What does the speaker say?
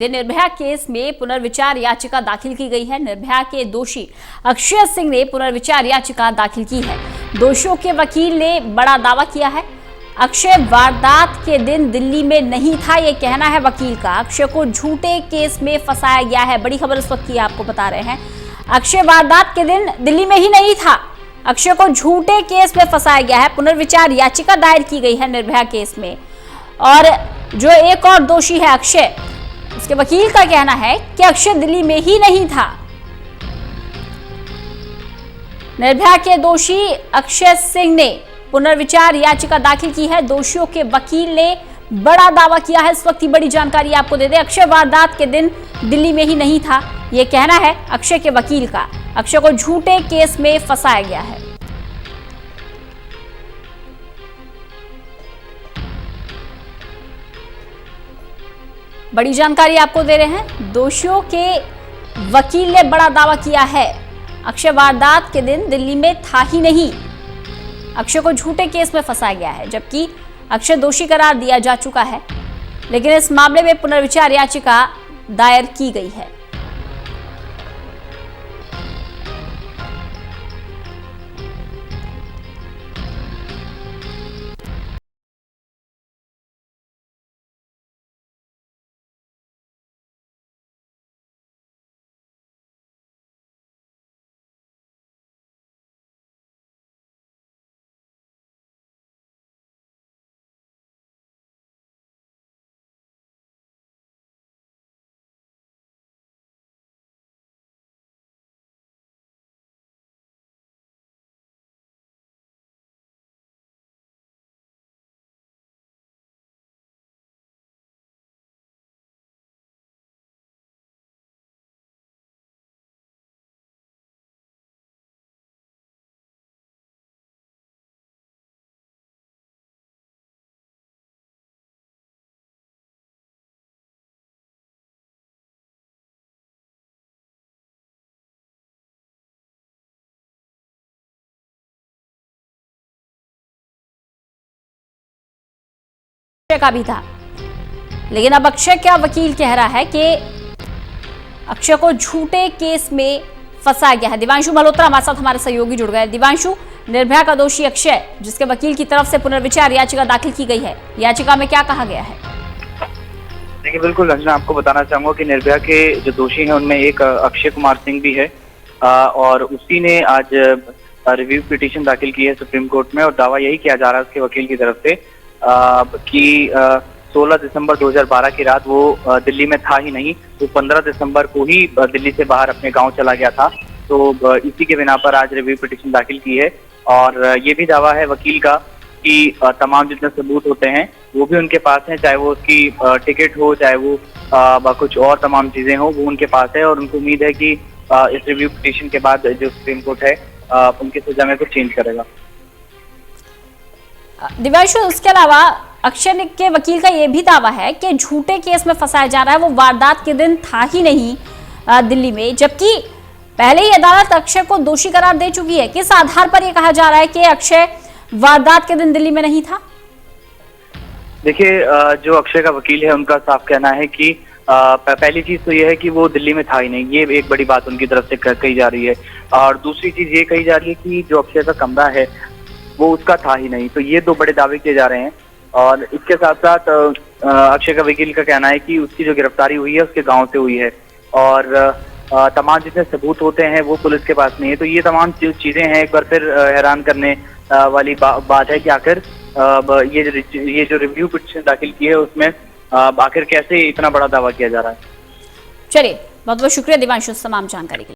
Nirbhaya case में पुनर्विचार याचिका दाखिल की गई है। निर्भया के दोषी अक्षय सिंह ने पुनर्विचार याचिका दाखिल की है। दोषियों के वकील ने बड़ा दावा किया है। अक्षय वारदात के दिन दिल्ली में नहीं था, यह कहना है वकील का। अक्षय को झूठे केस में फंसाया गया है। बड़ी खबर इस वक्त की आपको बता रहे हैं। अक्षय वारदात के दिन दिल्ली में ही नहीं था। अक्षय को झूठे केस में फंसाया गया है। पुनर्विचार याचिका दायर की गई है निर्भया केस में। और जो एक और दोषी है अक्षय, उसके वकील का कहना है कि अक्षय दिल्ली में ही नहीं था। निर्भया के दोषी अक्षय सिंह ने पुनर्विचार याचिका दाखिल की है। दोषियों के वकील ने बड़ा दावा किया है। इस वक्त की बड़ी जानकारी आपको दे दें। अक्षय वारदात के दिन दिल्ली में ही नहीं था, यह कहना है अक्षय के वकील का। अक्षय को झूठे केस में फंसाया गया है। बड़ी जानकारी आपको दे रहे हैं। दोषियों के वकील ने बड़ा दावा किया है। अक्षय वारदात के दिन दिल्ली में था ही नहीं। अक्षय को झूठे केस में फंसाया गया है, जबकि अक्षय दोषी करार दिया जा चुका है। लेकिन इस मामले में पुनर्विचार याचिका दायर की गई है। का भी था, लेकिन अब अक्षय क्या वकील कह रहा है कि अक्षय को झूठे केस में फंसाया गया है। दिवांशु मल्होत्रा हमारे साथ हमारे सहयोगी जुड़ गए। दिवांशु, निर्भया का दोषी अक्षय, जिसके वकील की तरफ से पुनर्विचार याचिका दाखिल की गई है, याचिका में क्या कहा गया है? देखिए, बिल्कुल रंजना, आपको बताना चाहूंगा कि निर्भया के जो दोषी हैं उनमें एक अक्षय कुमार सिंह भी है और उसी ने आज रिव्यू पिटीशन दाखिल की है सुप्रीम कोर्ट में। और दावा यही किया जा रहा है उसके वकील की तरफ से कि 16 दिसंबर 2012 की रात वो दिल्ली में था ही नहीं। तो 15 दिसंबर को ही दिल्ली से बाहर अपने गांव चला गया था। तो इसी के बिना पर आज रिव्यू पिटीशन दाखिल की है। और ये भी दावा है वकील का कि तमाम जितने सबूत होते हैं वो भी उनके पास हैं, चाहे वो उसकी टिकट हो, चाहे वो कुछ और तमाम चीजें हो, वो उनके पास है। और उनको उम्मीद है कि इस रिव्यू पिटीशन के बाद जो सुप्रीम कोर्ट है उनकी सजा में कुछ चेंज करेगा। दिव्यांशु, इसके अलावा अक्षय के वकील का यह भी दावा है कि झूठे केस में फंसाया जा रहा है। वो वारदात के दिन था ही नहीं दिल्ली में, जबकि पहले ही अदालत अक्षय को दोषी करार दे चुकी है। किस आधार पर यह कहा जा रहा है कि अक्षय वारदात के दिन दिल्ली में नहीं था? देखिए, जो अक्षय का वकील है उनका साफ कहना है कि पहली चीज तो यह है कि वो दिल्ली में था ही नहीं। ये एक बड़ी बात उनकी तरफ से कही जा रही है। और दूसरी चीज ये कही जा रही है कि जो अक्षय का कमरा है वो उसका था ही नहीं। तो ये दो बड़े दावे किए जा रहे हैं। और इसके साथ साथ अक्षय का वकील का कहना है कि उसकी जो गिरफ्तारी हुई है उसके गांव से हुई है। और तमाम जितने सबूत होते हैं वो पुलिस के पास नहीं है। तो ये तमाम चीजें हैं। एक बार फिर हैरान करने वाली बात है कि आखिर ये जो रिव्यू पिटीशन दाखिल की है उसमें आखिर कैसे इतना बड़ा दावा किया जा रहा है। चलिए, बहुत बहुत शुक्रिया दिवांशु तमाम जानकारी के लिए।